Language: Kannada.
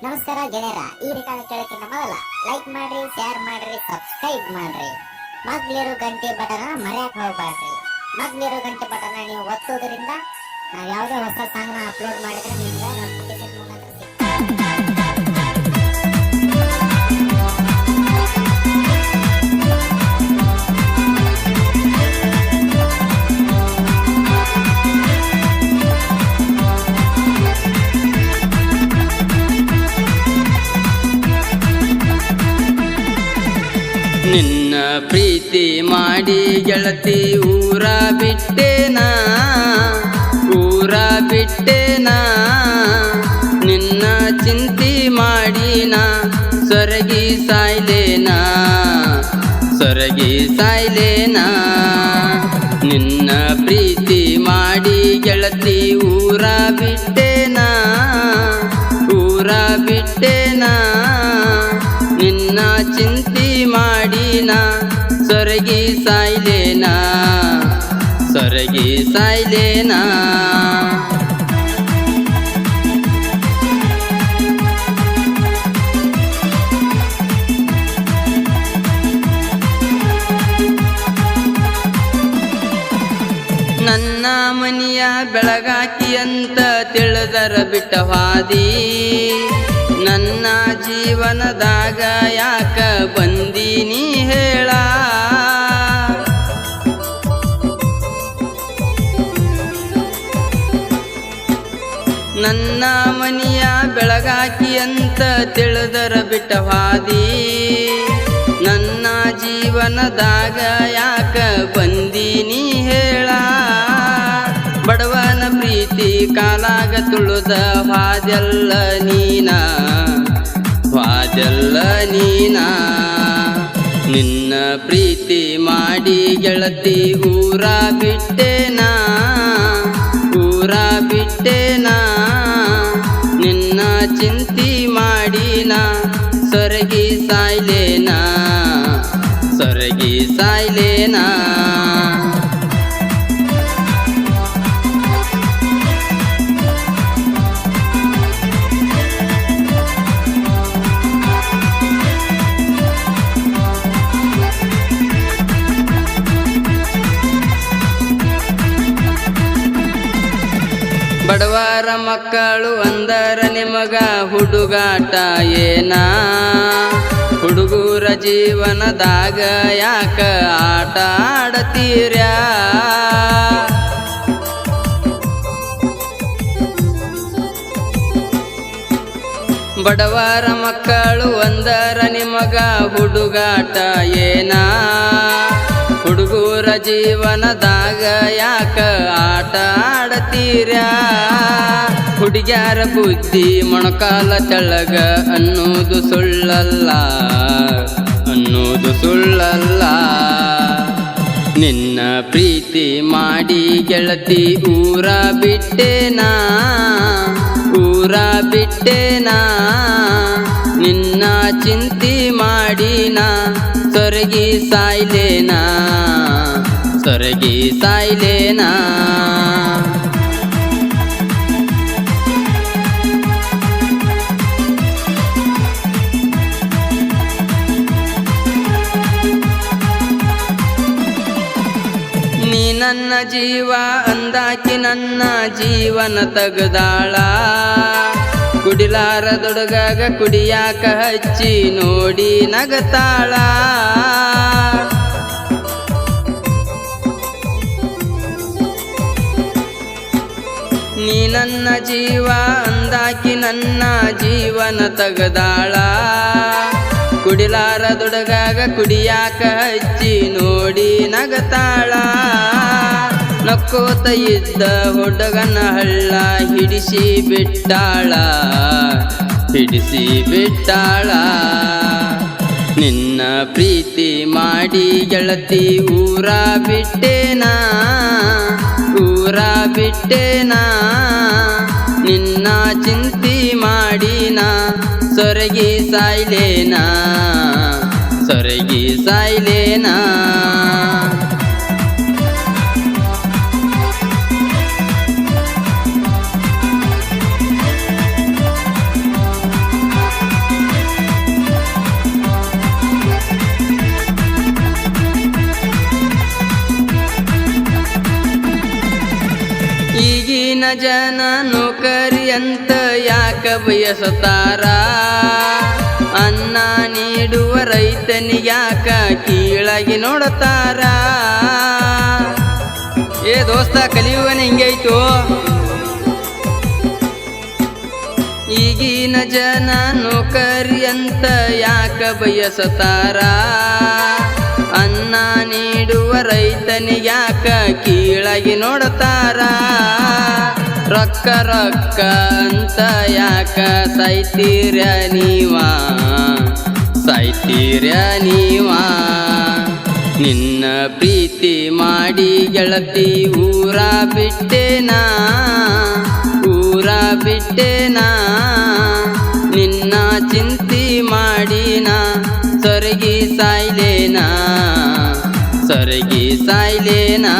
ನಮಸ್ಕಾರ ಗೆಳೆಯರ, ಈ ರೆಕಾರ್ಡ್ ಕೇಳಕ್ಕಿಂತ ಮೊದಲ ಲೈಕ್ ಮಾಡ್ರಿ, ಶೇರ್ ಮಾಡ್ರಿ, ಸಬ್ಸ್ಕ್ರೈಬ್ ಮಾಡ್ರಿ. ಮಗ್ಲಿರೋ ಗಂಟೆ ಬಟನ್ ಮರೆಯಕ್ ಹೋಗ್ಬೇಡ್ರಿ. ಮಗ್ಲಿರೋ ಗಂಟೆ ಬಟನ್ ನೀವು ಒತ್ತೋದ್ರಿಂದ ನಾವು ಯಾವುದೇ ಹೊಸ ಸಾಂಗ್ನ ಅಪ್ಲೋಡ್ ಮಾಡಿದ್ರೆ ನಿಮ್ಗೆ ನೋಟಿಫಿಕೇಶನ್ ಮುಖಾಂತರ ನಿನ್ನ ಪ್ರೀತಿ ಮಾಡಿ ಗೆಳತಿ ಊರ ಬಿಟ್ಟೆನಾ, ಊರ ಬಿಟ್ಟೆನಾ. ನಿನ್ನ ಚಿಂತೆ ಮಾಡಿನ ಸೊರಗಿ ಸಾಯ್ಲೇನಾ, ಸೊರಗಿ ಸಾಯ್ಲೇನಾ. ನಿನ್ನ ಪ್ರೀತಿ ಮಾಡಿ ಗೆಳತಿ ಊರ ಬಿಟ್ಟೆನಾ, ಊರ ಬಿಟ್ಟೆನಾ. ನಿನ್ನ ಚಿಂತೆ ಮಾಡಿನ ಸೊರಗಿ ಸಾಯ್ಲೇನಾ, ಸೊರಗಿ ಸಾಯ್ಲೇನಾ. ನನ್ನ ಮನಿಯ ಬೆಳಗಾಕಿ ಅಂತ ತಿಳಿದರ ಬಿಟ್ಟ ಹಾದಿ, ನನ್ನ ಜೀವನದಾಗ ಯಾಕ ಬಂದೀನಿ ಹೇಳ. ನನ್ನ ಮನಿಯ ಬೆಳಗಾಕಿ ಅಂತ ತಿಳಿದರ ಬಿಟ್ಟ ಹಾದಿ, ನನ್ನ ಜೀವನದಾಗ ಯಾಕ ಬಂದೀನಿ ಹೇಳ. ಬಡವನ ಪ್ರೀತಿ ಕಾಲಾಗ ತುಳುದ ಹಾದೆಲ್ಲ ನೀನ, ಹಾದೆಲ್ಲ ನೀನ. ನಿನ್ನ ಪ್ರೀತಿ ಮಾಡಿ ಗೆಳತಿ ಊರ ಬಿಟ್ಟೆನಾ, ಊರ ಬಿಟ್ಟೆನಾ. ನಿನ್ನ ಚಿಂತೆ ಮಾಡಿನ ಸೊರಗಿ ಸಾಯ್ಲೇನಾ, ಸೊರಗಿ ಸಾಯ್ಲೇನಾ. ಬಡವರ ಮಕ್ಕಳು ಅಂದರ ನಿಮಗ ಹುಡುಗಾಟ ಏನ, ಹುಡುಗರ ಜೀವನದಾಗ ಯಾಕ ಆಟ ಆಡತೀರ್ಯಾ. ಬಡವರ ಮಕ್ಕಳು ಅಂದರ ನಿಮಗ ಹುಡುಗಾಟ ಏನ, ಹುಡುಗರ ಜೀವನದಾಗ ಯಾಕ ಆಟ ಆಡತೀರ್ಯಾ. ಹುಡುಗ್ಯಾರ ಬುದ್ಧಿ ಮೊಣಕಾಲ ತೆಳಗ ಅನ್ನೋದು ಸುಳ್ಳಲ್ಲ, ಅನ್ನೋದು ಸುಳ್ಳಲ್ಲ. ನಿನ್ನ ಪ್ರೀತಿ ಮಾಡಿ ಗೆಳತಿ ಊರ ಬಿಟ್ಟೆನಾ, ಊರ ಬಿಟ್ಟೆನಾ. ನಿನ್ನ ಚಿಂತೆ ಮಾಡಿನ ಸೊರಗಿ ಸಾಯ್ಲೇನಾ, ಸೊರಗಿ ಸಾಯ್ಲೇನಾ. ನೀ ನನ್ನ ಜೀವ ಅಂದಾಕಿ ನನ್ನ ಜೀವನ ತಗದಾಳ. ಕುಡಿಲಾರದೊಡಗಾಗ ಕುಡಿಯಾಕ ಹಚ್ಚಿ ನೋಡಿ ನಗತಾಳ. ನೀ ನನ್ನ ಜೀವ ಅಂದಾಕಿ ನನ್ನ ಜೀವನ ತಗದಾಳ. ಕುಡಿಲಾರದೊಡಗಾಗ ಕುಡಿಯಾಕ ಹಚ್ಚಿ ನೋಡಿ ನಗತಾಳ. ನಕ್ಕೋತ ಇದ್ದ ಹುಡುಗನ ಹಳ್ಳ ಹಿಡಿಸಿ ಬಿಟ್ಟಾಳ, ಹಿಡಿಸಿ ಬಿಟ್ಟಾಳ. ನಿನ್ನ ಪ್ರೀತಿ ಮಾಡಿ ಗೆಳತಿ ಊರ ಬಿಟ್ಟೆನಾ, ಊರ ಬಿಟ್ಟೆನಾ. ನಿನ್ನ ಚಿಂತೆ ಮಾಡಿನ ಸೊರಗಿ ಸಾಯ್ಲೇನಾ, ಸೊರಗಿ ಸಾಯ್ಲೇನಾ. ಈಗಿನ ಜನ ನೌಕರಿ ಅಂತ ಯಾಕ ಬಯಸುತ್ತಾರ ಅನ್ನ ನೀಡುವ ರೈತನಿಗ್ಯಾಕ ಕೀಳಾಗಿ ನೋಡುತ್ತಾರ ಏ ದೋಸ್ತ ಕಲಿಯುವನ ಹಿಂಗೈತು ಈಗಿನ ಜನ ನೌಕರಿ ಅಂತ ಯಾಕ ಬಯಸುತ್ತಾರ ಅನ್ನ ನೀಡುವ ರೈತನಿಗ್ಯಾಕ ಕೀಳಾಗಿ ನೋಡುತ್ತಾರ ರೊಕ್ಕ ರೊಕ್ಕ ಅಂತ ಯಾಕ ಸಾಯ್ತೀರ್ಯ ನೀವಾ ನಿನ್ನ ಪ್ರೀತಿ ಮಾಡಿ ಗೆಳತಿ ಊರ ಬಿಟ್ಟೆನಾ ನಿನ್ನ ಚಿಂತಿ ಮಾಡಿನ ಸೊರಗಿ ಸಾಯ್ಲೇನಾ